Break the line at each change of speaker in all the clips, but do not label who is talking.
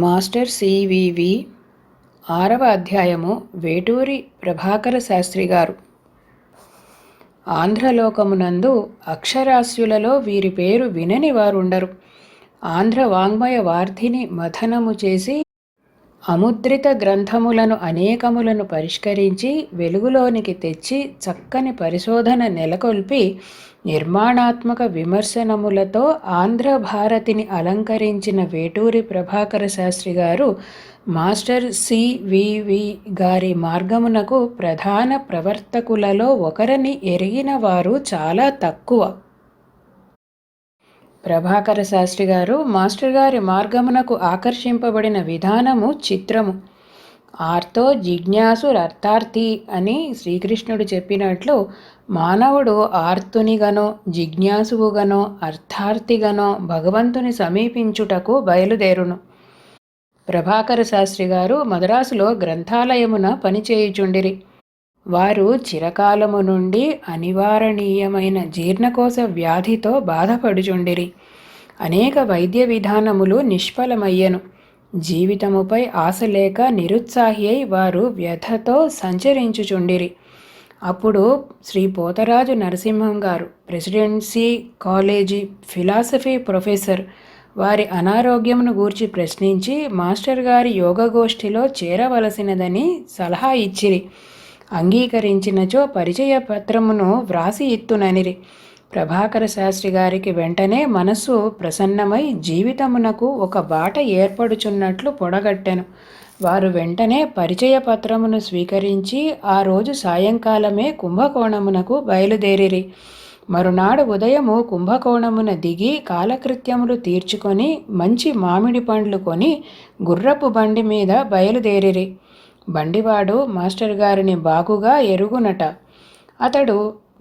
Master CVV 6వ అధ్యాయము వేటూరి ప్రభాకర శాస్త్రి గారు. ఆంధ్రలోకమునందు అక్షరాస్యులలో వీరి పేరు వినని వారుండరు. ఆంధ్ర వాంగ్మయ వార్ధిని మథనము చేసి అముద్రిత గ్రంథములను అనేకములను పరిష్కరించి వెలుగులోనికి తెచ్చి చక్కని పరిశోధన నెలకొల్పి నిర్మాణాత్మక విమర్శనములతో ఆంధ్ర భారతిని అలంకరించిన వేటూరి ప్రభాకర శాస్త్రి గారు మాస్టర్ సివివి గారి మార్గమునకు ప్రధాన ప్రవర్తకులలో ఒకరని ఎరిగిన వారు చాలా తక్కువ. ప్రభాకర శాస్త్రి గారు మాస్టర్ గారి మార్గమునకు ఆకర్షింపబడిన విధానము చిత్రము. ఆర్తో జిజ్ఞాసురర్థార్థి అని శ్రీకృష్ణుడు చెప్పినట్లు మానవుడు ఆర్తునిగనో జిజ్ఞాసువుగనో అర్థార్థిగనో భగవంతుని సమీపించుటకు బయలుదేరును. ప్రభాకర శాస్త్రి గారు మద్రాసులో గ్రంథాలయమున పనిచేయుచుండిరి. వారు చిరకాలము నుండి అనివారణీయమైన జీర్ణకోశ వ్యాధితో బాధపడుచుండిరి. అనేక వైద్య విధానములు నిష్ఫలమయ్యను. జీవితముపై ఆశ లేక నిరుత్సాహి అయి వారు వ్యధతో సంచరించుచుండిరి. అప్పుడు శ్రీ పోతరాజు నరసింహం గారు, ప్రెసిడెన్సీ కాలేజీ ఫిలాసఫీ ప్రొఫెసర్, వారి అనారోగ్యమును గూర్చి ప్రశ్నించి మాస్టర్ గారి యోగగోష్ఠిలో చేరవలసినదని సలహా ఇచ్చిరి. అంగీకరించినచో పరిచయ పత్రమును వ్రాసి ఇత్తుననిరి. ప్రభాకర శాస్త్రి గారికి వెంటనే మనస్సు ప్రసన్నమై జీవితమునకు ఒక బాట ఏర్పడుచున్నట్లు పొడగట్టెను. వారు వెంటనే పరిచయ పత్రమును స్వీకరించి ఆ రోజు సాయంకాలమే కుంభకోణమునకు బయలుదేరిరి. మరునాడు ఉదయము కుంభకోణమున దిగి కాలకృత్యములు తీర్చుకొని మంచి మామిడి పండ్లు కొని గుర్రపు బండి మీద బయలుదేరిరి. బండివాడు మాస్టర్ గారిని బాగుగా ఎరుగునట. అతడు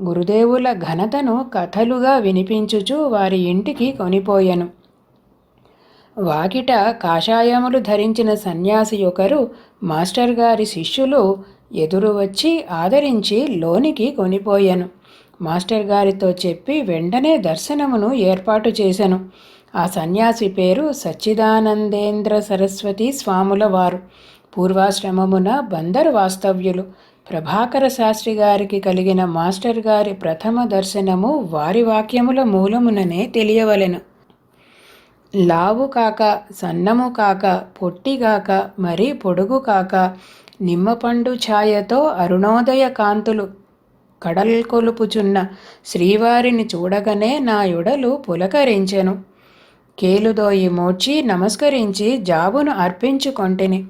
గురుదేవుల ఘనతను కథలుగా వినిపించుచు వారి ఇంటికి కొనిపోయెను. వాకిట కాషాయములు ధరించిన సన్యాసి ఒకరు మాస్టర్ గారి శిష్యులు ఎదురు వచ్చి ఆదరించి లోనికి కొనిపోయెను. మాస్టర్ గారితో చెప్పి వెంటనే దర్శనమును ఏర్పాటు చేసెను. ఆ సన్యాసి పేరు సచ్చిదానందేంద్ర సరస్వతి స్వాముల వారు. పూర్వాశ్రమమున బందరు వాస్తవ్యులు. ప్రభాకర శాస్త్రి గారికి కలిగిన మాస్టర్ గారి ప్రథమ దర్శనము వారి వాక్యముల మూలముననే తెలియవలెను. లావు కాక, సన్నము కాక, పొట్టిగాక, మరీ పొడుగు కాక, నిమ్మపండు ఛాయతో అరుణోదయ కాంతులు కడల్కొలుపుచున్న శ్రీవారిని చూడగానే నా యొడలు పులకరించెను. కేలుదోయి మోడ్చి నమస్కరించి జాబును అర్పించుకొంటిని.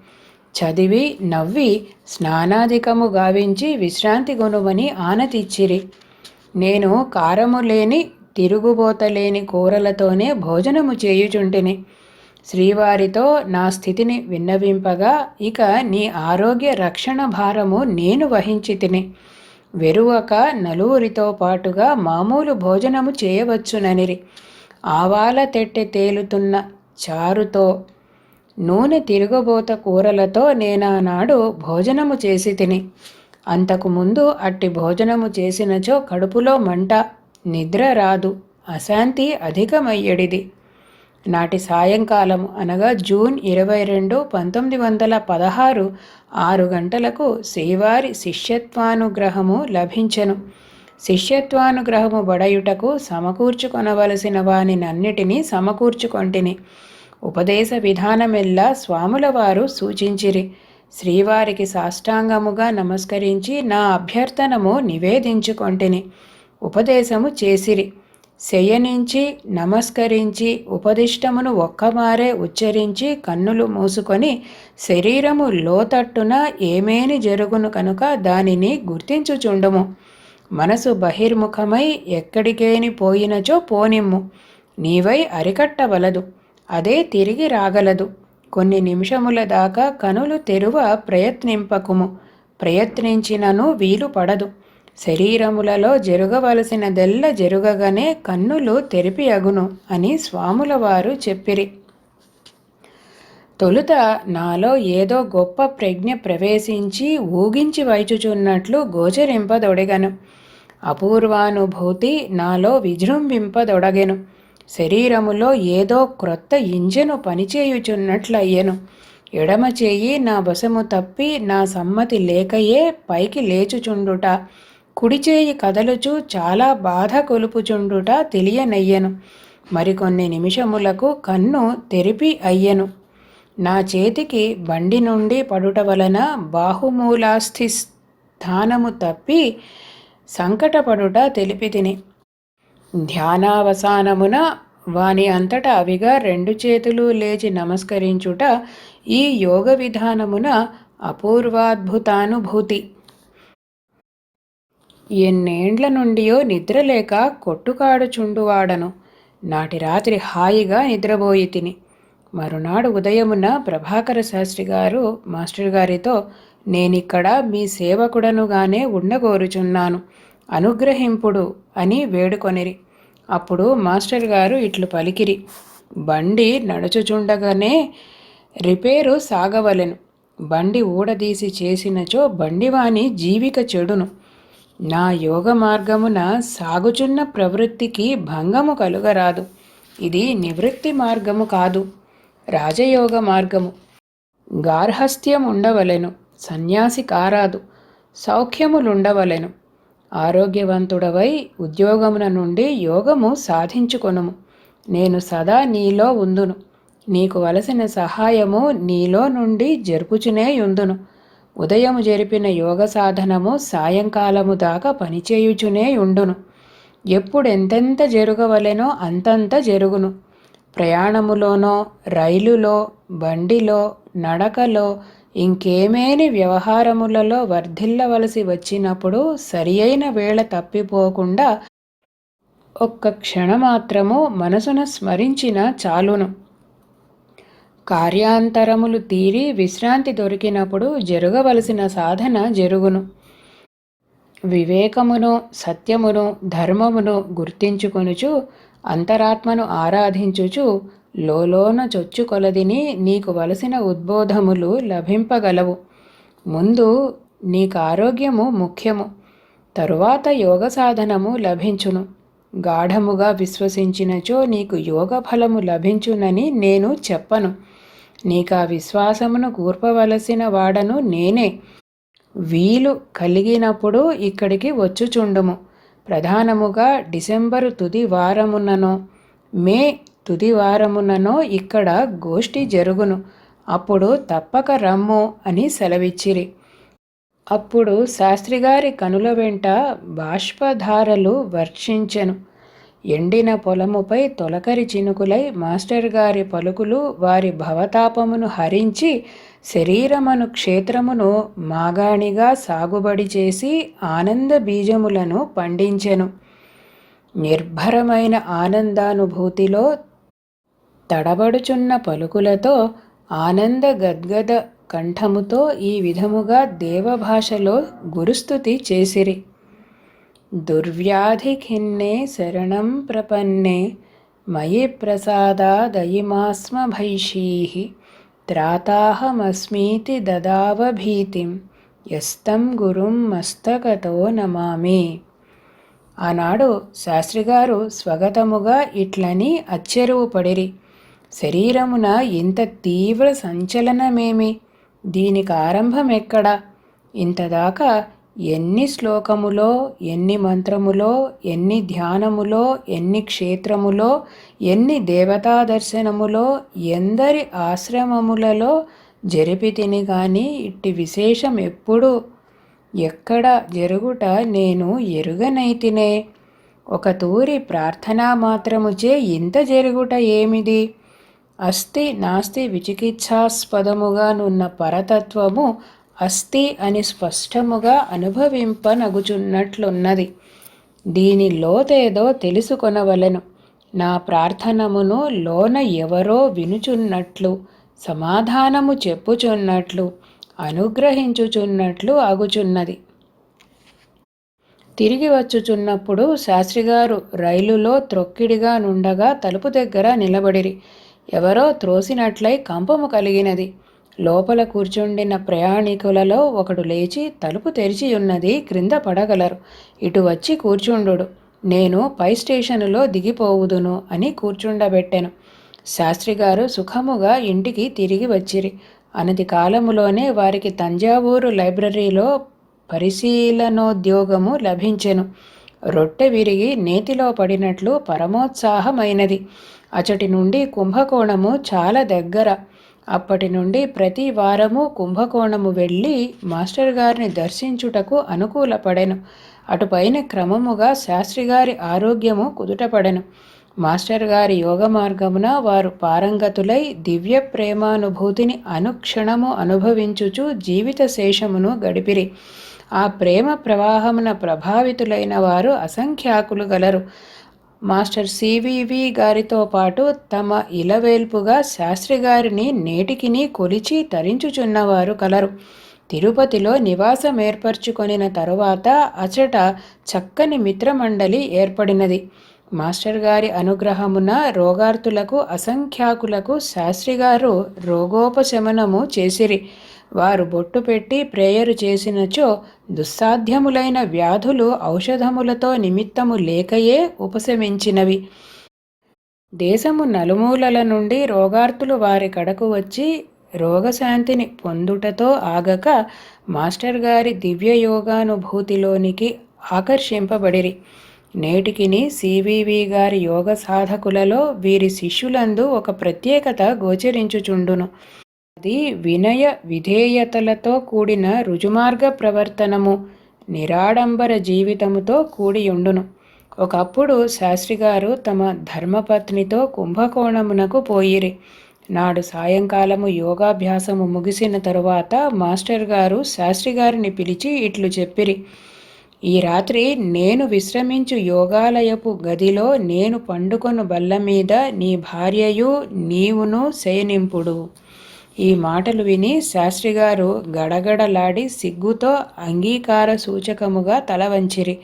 చదివి నవ్వి స్నానాధికము గావించి విశ్రాంతి గొనుమని ఆనతిచ్చిరి. నేను కారము లేని తిరుగుబోతలేని కూరలతోనే భోజనము చేయుచుంటిని. శ్రీవారితో నా స్థితిని విన్నవింపగా, ఇక నీ ఆరోగ్య రక్షణ భారము నేను వహించి తిని వెరువక నలుగురితో పాటుగా మామూలు భోజనము చేయవచ్చుననిరి. ఆవాల తెట్టె తేలుతున్న చారుతో నూనె తిరగబోత కూరలతో నేనానాడు భోజనము చేసి తిని. అంతకుముందు అట్టి భోజనము చేసినచో కడుపులో మంట, నిద్ర రాదు, అశాంతి అధికమయ్యడిది. నాటి సాయంకాలము అనగా జూన్ 22, 1916 6 గంటలకు శ్రీవారి శిష్యత్వానుగ్రహము లభించెను. శిష్యత్వానుగ్రహము బడయుటకు సమకూర్చుకొనవలసిన వానినన్నిటినీ సమకూర్చుకొంటిని. ఉపదేశ విధానమెల్లా స్వాముల వారు సూచించిరి. శ్రీవారికి సాష్టాంగముగా నమస్కరించి నా అభ్యర్థనము నివేదించుకొంటిని. ఉపదేశము చేసిరి. శయనించి నమస్కరించి ఉపదిష్టమును ఒక్కమారే ఉచ్చరించి కన్నులు మూసుకొని శరీరము లోతట్టున ఏమేని జరుగును కనుక దానిని గుర్తించుచుండుము. మనసు బహిర్ముఖమై ఎక్కడికేని పోయినచో పోనిమ్ము. నీవై అరికట్టవలదు, అదే తిరిగి రాగలదు. కొన్ని నిమిషముల దాకా కనులు తెరువ ప్రయత్నింపకుము. ప్రయత్నించినను వీలు పడదు. శరీరములలో జరగవలసినదెల్ల జరుగగానే కన్నులు తెరిపి అగును అని స్వాముల వారు చెప్పిరి. తొలుత నాలో ఏదో గొప్ప ప్రజ్ఞ ప్రవేశించి ఊగించి వైచుచున్నట్లు గోచరింపదొడగను. అపూర్వానుభూతి నాలో విజృంభింపదొడగెను. శరీరములో ఏదో క్రొత్త ఇంజను పనిచేయుచున్నట్లయ్యెను. ఎడమ చేయి నా వశము తప్పి నా సమ్మతి లేకయే పైకి లేచుచుండుట, కుడిచేయి కదలుచు చాలా బాధ కొలుపుచుండుట తెలియనయ్యెను. మరికొన్ని నిమిషములకు కన్ను తెరిపి అయ్యెను. నా చేతికి బండి నుండి పడుట వలన బాహుమూలాస్థి స్థానము తప్పి సంకటపడుట తెలిపి తిని. ధ్యానావసానమున వాని అంతటా అవిగా 2 చేతులు లేచి నమస్కరించుట ఈ యోగ విధానమున అపూర్వాద్భుతానుభూతి. ఎన్నేండ్ల నుండియో నిద్రలేక కొట్టుకాడుచుండువాడను. నాటి రాత్రి హాయిగా నిద్రపోయి తిని. మరునాడు ఉదయమున ప్రభాకర శాస్త్రి గారు మాస్టర్ గారితో, నేనిక్కడ మీ సేవకుడనుగానే ఉండగోరుచున్నాను, అనుగ్రహింపుడు అని వేడుకొనిరి. అప్పుడు మాస్టర్ గారు ఇట్లు పలికిరి, బండి నడుచుచుండగానే రిపేరు సాగవలెను. బండి ఊడదీసి చేసినచో బండివాని జీవిక చెడును. నా యోగ మార్గమున సాగుచున్న ప్రవృత్తికి భంగము కలుగరాదు. ఇది నివృత్తి మార్గము కాదు, రాజయోగ మార్గము. గార్హస్థ్యం ఉండవలెను, సన్యాసి కారాదు. సౌఖ్యములుండవలెను. ఆరోగ్యవంతుడవై ఉద్యోగమున నుండి యోగము సాధించుకొనుము. నేను సదా నీలో ఉందును. నీకు వలసిన సహాయము నీలో నుండి జరుపుచునేయుందును. ఉదయము జరిపిన యోగ సాధనము సాయంకాలము దాకా పనిచేయుచునే ఉండును. ఎప్పుడెంతెంత జరుగవలెనో అంతంత జరుగును. ప్రయాణములోనో, రైలులో, బండిలో, నడకలో, ఇంకేమేని వ్యవహారములలో వర్ధిల్లవలసి వచ్చినప్పుడు సరియైన వేళ తప్పిపోకుండా ఒక్క క్షణమాత్రము మనసున స్మరించిన చాలును. కార్యాంతరములు తీరి విశ్రాంతి దొరికినప్పుడు జరగవలసిన సాధన జరుగును. వివేకమును, సత్యమును, ధర్మమును గుర్తించుకొనుచు అంతరాత్మను ఆరాధించుచు లోలోన చొచ్చుకొలదిని నీకు వలసిన ఉద్బోధములు లభింపగలవు. ముందు నీకు ఆరోగ్యము ముఖ్యము, తరువాత యోగ సాధనము లభించును. గాఢముగా విశ్వసించినచో నీకు యోగ ఫలము లభించునని నేను చెప్పను. నీకా విశ్వాసమును కూర్పవలసిన వాడను నేనే. వీలు కలిగినప్పుడు ఇక్కడికి వచ్చుచుండుము. ప్రధానముగా డిసెంబరు తుది వారముననో, మే తుది వారముననో ఇక్కడ గోష్ఠి జరుగును. అప్పుడు తప్పక రమ్ము అని సెలవిచ్చిరి. అప్పుడు శాస్త్రిగారి కనుల వెంట బాష్పధారలు వర్షించెను. ఎండిన పొలముపై తొలకరి చినుకులై మాస్టర్ గారి పలుకులు వారి భవతాపమును హరించి శరీరమను క్షేత్రమును మాగాణిగా సాగుబడి చేసి ఆనంద బీజములను పండించెను. నిర్భరమైన ఆనందానుభూతిలో తడబడుచున్న పలుకులతో ఆనంద గద్గద కంఠముతో ఈ విధముగా దేవభాషలో గురుస్తుతి చేసిరి. దుర్వ్యాధిఖిన్నే శరణం ప్రపన్నే మయి ప్రసాదాదయిమాస్మ భైషీః త్రాతాహమస్మీతి దదావభీతిం యస్తం గురుం మస్తకతో నమామి. ఆనాడు శాస్త్రిగారు స్వగతముగా ఇట్లని అచ్చెరువు పడిరి. శరీరమున ఇంత తీవ్ర సంచలనమేమి? దీనికి ఆరంభమెక్కడా? ఇంతదాకా ఎన్ని శ్లోకములో, ఎన్ని మంత్రములో, ఎన్ని ధ్యానములో, ఎన్ని క్షేత్రములో, ఎన్ని దేవతా దర్శనములో, ఎందరి ఆశ్రమములలో జరిపి తిని గాని ఇట్టి విశేషం ఎప్పుడు ఎక్కడ జరుగుట నేను ఎరుగనైతినే. ఒక తూరి ప్రార్థనా మాత్రముచే ఇంత జరుగుట ఏమిది? అస్తి నాస్తి విచికిత్సాస్పదముగా నున్న పరతత్వము అస్తి అని స్పష్టముగా అనుభవింపనగుచున్నట్లున్నది. దీని లోతేదో తెలుసుకొనవలెను. నా ప్రార్థనమును లోన ఎవరో వినుచున్నట్లు, సమాధానము చెప్పుచున్నట్లు, అనుగ్రహించుచున్నట్లు ఆగుచున్నది. తిరిగి వచ్చుచున్నప్పుడు శాస్త్రిగారు రైలులో త్రొక్కిడిగా నుండగా తలుపు దగ్గర నిలబడిరి. ఎవరో త్రోసినట్లై కంపము కలిగినది. లోపల కూర్చుండిన ప్రయాణికులలో ఒకడు లేచి, తలుపు తెరిచియున్నది, క్రింద పడగలరు, ఇటు వచ్చి కూర్చుండు నేను పై స్టేషనులో దిగిపోవుదును అని కూర్చుండబెట్టెను. శాస్త్రిగారు సుఖముగా ఇంటికి తిరిగి వచ్చిరి. అనతి కాలములోనే వారికి తంజావూరు లైబ్రరీలో పరిశీలనోద్యోగము లభించెను. రొట్టె విరిగి నేతిలో పడినట్లు పరమోత్సాహమైనది. అచటి నుండి కుంభకోణము చాలా దగ్గర. అప్పటి నుండి ప్రతి వారము కుంభకోణము వెళ్ళి మాస్టర్ గారిని దర్శించుటకు అనుకూలపడెను. అటుపైన క్రమముగా శాస్త్రిగారి ఆరోగ్యము కుదుటపడెను. మాస్టర్ గారి యోగ మార్గమున వారు పారంగతులై దివ్య ప్రేమానుభూతిని అనుక్షణము అనుభవించుచు జీవిత శేషమును గడిపిరి. ఆ ప్రేమ ప్రవాహమున ప్రభావితులైన వారు అసంఖ్యాకులు గలరు. మాస్టర్ సివివి గారితో పాటు తమ ఇలవేల్పుగా శాస్త్రి గారిని నేటికిని కొలిచి తరించుచున్నవారు కలరు. తిరుపతిలో నివాసం ఏర్పరచుకొనిన తరువాత అచట చక్కని మిత్రమండలి ఏర్పడినది. మాస్టర్ గారి అనుగ్రహమున రోగార్తులకు అసంఖ్యాకులకు శాస్త్రిగారు రోగోపశమనము చేసిరి. వారు బొట్టు పెట్టి ప్రేయరు చేసినచో దుస్సాధ్యములైన వ్యాధులు ఔషధములతో నిమిత్తము లేకయే ఉపశమించినవి. దేశము నలుమూలల నుండి రోగార్తులు వారి కడకు వచ్చి రోగశాంతిని పొందుటతో ఆగక మాస్టర్ గారి దివ్యయోగానుభూతిలోనికి ఆకర్షింపబడిరి. నేటికిని సివివి గారి యోగ సాధకులలో వీరి శిష్యులందు ఒక ప్రత్యేకత గోచరించుచుండును. అది వినయ విధేయతలతో కూడిన రుజుమార్గ ప్రవర్తనము, నిరాడంబర జీవితముతో కూడియుండును. ఒకప్పుడు శాస్త్రిగారు తమ ధర్మపత్నితో కుంభకోణమునకు పోయిరి. నాడు సాయంకాలము యోగాభ్యాసము ముగిసిన తరువాత మాస్టర్ గారు శాస్త్రిగారిని పిలిచి ఇట్లు చెప్పిరి: ఈ రాత్రి నేను విశ్రమించు యోగాలయపు గదిలో నేను పండుకొను బల్ల మీద నీ భార్యయు నీవును శయనింపుడు. ఈ మాటలు విని శాస్త్రిగారు గడగడలాడి సిగ్గుతో అంగీకార సూచకముగా తల వంచిరి.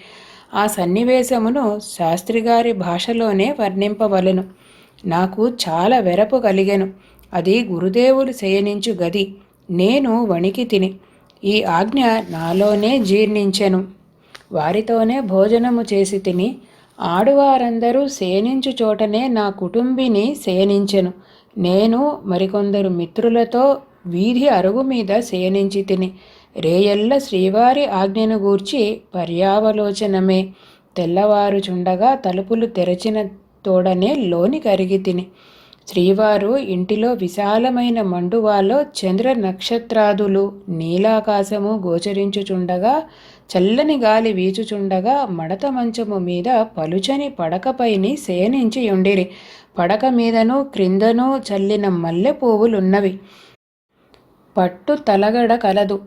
ఆ సన్నివేశమును శాస్త్రిగారి భాషలోనే వర్ణింపవలెను. నాకు చాలా వెరపు కలిగెను. అది గురుదేవులు శయనించు గది. నేను వణికి తిని ఈ ఆజ్ఞ నాలోనే జీర్ణించెను. వారితోనే భోజనము చేసి తిని ఆడువారందరూ శయనించు చోటనే నా కుటుంబిని శయనించెను. నేను మరికొందరు మిత్రులతో వీధి అరుగు మీద శయనించి తిని రేయల్ల శ్రీవారి ఆజ్ఞను గూర్చి పర్యావలోచనమే. తెల్లవారుచుండగా తలుపులు తెరచిన తోడనే లోని కరిగి తిని శ్రీవారు ఇంటిలో విశాలమైన మండువాలో చంద్ర నక్షత్రాదులు నీలాకాశము గోచరించుచుండగా చల్లని గాలి వీచుచుండగా మడత మంచము మీద పలుచని పడకపైని శయనించి ఉండిరి. పడక మీదను క్రిందను చల్లిన మల్లె పువ్వులున్నవి. పట్టు తలగడ కలదు.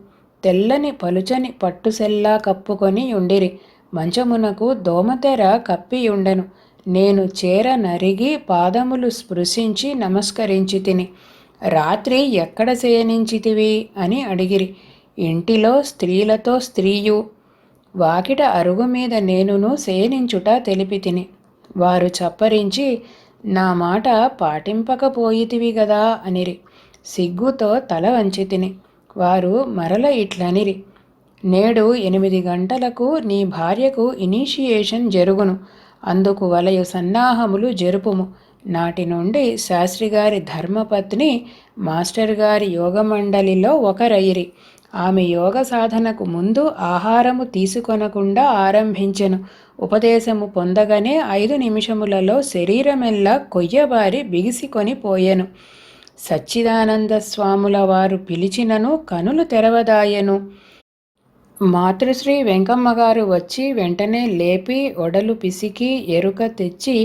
తెల్లని పలుచని పట్టుసెల్లా కప్పుకొని ఉండిరి. మంచమునకు దోమతెర కప్పియుండెను. నేను చేర నరిగి పాదములు స్పృశించి నమస్కరించి తిని రాత్రి ఎక్కడ శయనించితివి అని అడిగిరి. ఇంటిలో స్త్రీలతో స్త్రీయు, వాకిట అరుగు మీద నేనును శయనించుట తెలిపి తిని వారు చప్పరించి నా మాట పాటింపకపోయితివి గదా అనిరి. సిగ్గుతో తల వంచి తిని వారు మరల ఇట్లనిరి: నేడు 8 గంటలకు నీ భార్యకు ఇనీషియేషన్ జరుగును. అందుకు వలయు సన్నాహములు జరుపుము. నాటి నుండి శాస్త్రిగారి ధర్మపత్ని మాస్టర్ గారి యోగమండలిలో ఒకరైరి. ఆమె యోగ సాధనకు ముందు ఆహారము తీసుకొనకుండా ఆరంభించెను. ఉపదేశము పొందగానే 5 నిమిషములలో శరీరమెల్లా కొయ్యబారి బిగిసికొని పోయెను. సచ్చిదానంద స్వాముల వారు పిలిచినను కనులు తెరవదాయెను. మాతృశ్రీ వెంకమ్మగారు వచ్చి వెంటనే లేపి ఒడలు పిసికి ఎరుక తెచ్చి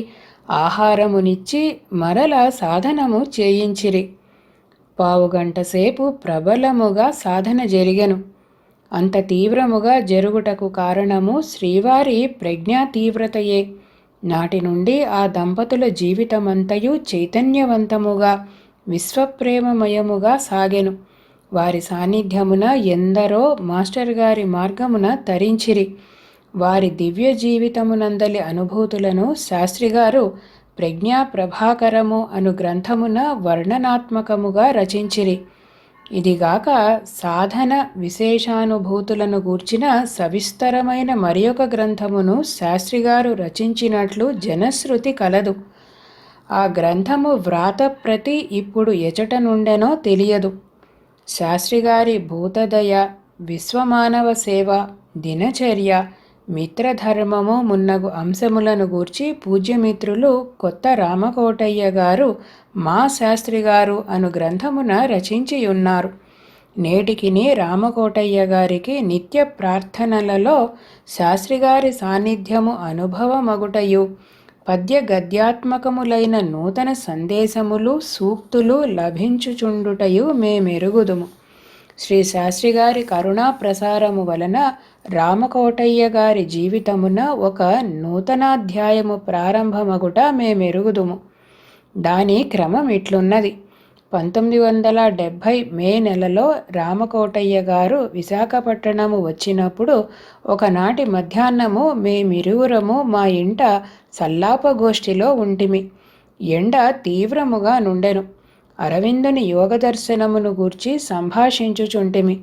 ఆహారమునిచ్చి మరల సాధనము చేయించిరి. పావుగంట సేపు ప్రబలముగా సాధన జరిగెను. అంత తీవ్రముగా జరుగుటకు కారణము శ్రీవారి ప్రజ్ఞా తీవ్రతయే. నాటి నుండి ఆ దంపతుల జీవితమంతయు చైతన్యవంతముగా విశ్వప్రేమమయముగా సాగెను. వారి సాన్నిధ్యమున ఎందరో మాస్టర్ గారి మార్గమున తరించిరి. వారి దివ్య జీవితమునందలి అనుభూతులను శాస్త్రిగారు ప్రజ్ఞా ప్రభాకరము అను గ్రంథమున వర్ణనాత్మకముగా రచించిరి. ఇదిగాక సాధన విశేషానుభూతులను గూర్చిన సవిస్తరమైన మరియొక గ్రంథమును శాస్త్రిగారు రచించినట్లు జనశ్రుతి కలదు. ఆ గ్రంథము వ్రాతప్రతి ఇప్పుడు ఎచట నుండెనో తెలియదు. శాస్త్రిగారి భూతదయ, విశ్వమానవ సేవ, దినచర్య, మిత్రధర్మము మున్నగు అంశములను గూర్చి పూజ్యమిత్రులు కొత్త రామకోటయ్య గారు మా శాస్త్రిగారు అను గ్రంథమున రచించియున్నారు. నేటికిని రామకోటయ్య గారికి నిత్య ప్రార్థనలలో శాస్త్రిగారి సాన్నిధ్యము అనుభవమగుటయు, పద్య గద్యాత్మకములైన నూతన సందేశములు సూక్తులు లభించుచుండుటయు మేమెరుగుదుము. శ్రీ శాస్త్రిగారి కరుణా ప్రసారము వలన రామకోటయ్య గారి జీవితమున ఒక నూతనాధ్యాయము ప్రారంభమగుట మేమెరుగుదుము. దాని క్రమం ఇట్లున్నది. 1970 మే నెలలో రామకోటయ్య గారు విశాఖపట్టణము వచ్చినప్పుడు ఒకనాటి మధ్యాహ్నము మేమిరువురము మా ఇంట సల్లాపగోష్ఠిలో ఉంటిమి. ఎండ తీవ్రముగా నుండెను. అరవిందుని యోగదర్శనమును గూర్చి సంభాషించుచుంటిమి.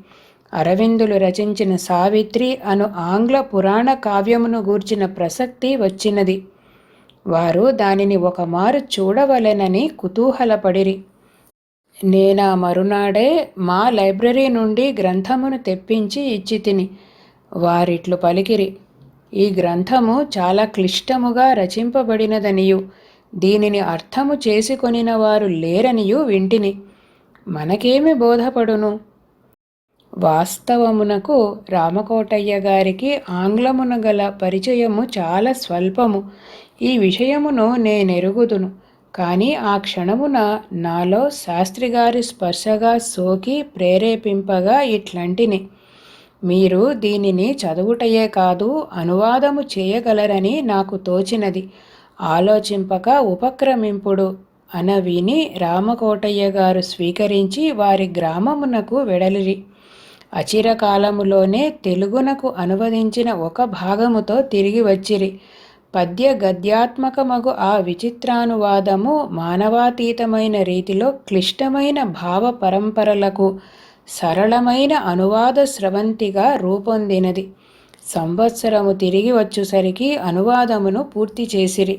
అరవిందులు రచించిన సావిత్రి అను ఆంగ్ల పురాణ కావ్యమును గూర్చిన ప్రసక్తి వచ్చినది. వారు దానిని ఒకమారు చూడవలెనని కుతూహలపడిరి. నేనా మరునాడే మా లైబ్రరీ నుండి గ్రంథమును తెప్పించి ఇచ్చి తిని. వారిట్లు పలికిరి: ఈ గ్రంథము చాలా క్లిష్టముగా రచింపబడినదనియు, దీనిని అర్థము చేసుకొనిన వారు లేరనియు వింటిని. మనకేమి బోధపడును? వాస్తవమునకు రామకోటయ్య గారికి ఆంగ్లమున గల పరిచయము చాలా స్వల్పము. ఈ విషయమును నేనెరుగుదును. కానీ ఆ క్షణమున నాలో శాస్త్రిగారి స్పర్శగా సోకి ప్రేరేపింపగా ఇట్లంటిని: మీరు దీనిని చదువుటయే కాదు, అనువాదము చేయగలరని నాకు తోచినది. ఆలోచింపక ఉపక్రమింపుడు అన విని రామకోటయ్య గారు స్వీకరించి వారి గ్రామమునకు వెడలిరి. అచిరకాలములోనే తెలుగునకు అనువదించిన ఒక భాగముతో తిరిగి వచ్చిరి. పద్య గద్యాత్మకమగు ఆ విచిత్రానువాదము మానవాతీతమైన రీతిలో క్లిష్టమైన భావ పరంపరలకు సరళమైన అనువాద స్రవంతిగా రూపొందినది. సంవత్సరము తిరిగి వచ్చుసరికి అనువాదమును పూర్తి చేసిరి.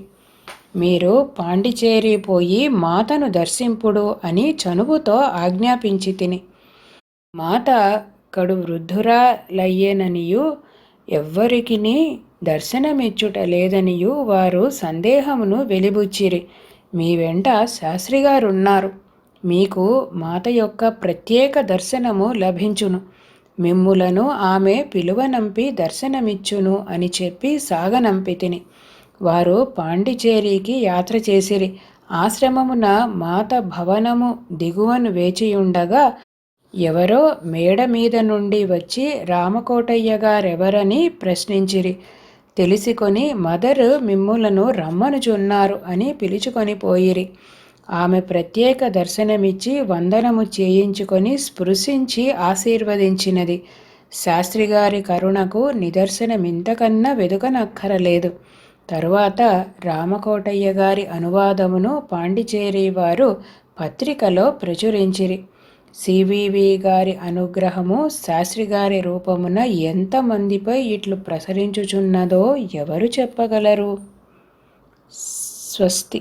మీరు పాండిచేరి పోయి మాతను దర్శింపుడు అని చనువుతో ఆజ్ఞాపించి తిని. మాత కడు వృద్ధురాలయ్యేననియు ఎవ్వరికిని దర్శనమిచ్చుట లేదనియు వారు సందేహమును వెలిబుచ్చిరి. మీ వెంట శాస్త్రిగారున్నారు. మీకు మాత యొక్క ప్రత్యేక దర్శనము లభించును. మిమ్ములను ఆమె పిలువనంపి దర్శనమిచ్చును అని చెప్పి సాగనంపి తిని. వారు పాండిచేరికి యాత్ర చేసిరి. ఆశ్రమమున మాత భవనము దిగువను వేచియుండగా ఎవరో మేడ మీద నుండి వచ్చి రామకోటయ్య గారెవరని ప్రశ్నించిరి. తెలిసికొని మదర్ మిమ్ములను రమ్మనుచున్నారు అని పిలుచుకొని పోయిరి. ఆమె ప్రత్యేక దర్శనమిచ్చి వందనము చేయించుకొని స్పృశించి ఆశీర్వదించినది. శాస్త్రిగారి కరుణకు నిదర్శనమింతకన్నా వెదుకనక్కరలేదు. తరువాత రామకోటయ్య గారి అనువాదమును పాండిచేరి వారు పత్రికలో ప్రచురించిరి. సివివి గారి అనుగ్రహము శాస్త్రిగారి రూపమున ఎంతమందిపై ఇట్లు ప్రసరించుచున్నదో ఎవరు చెప్పగలరు? స్వస్తి.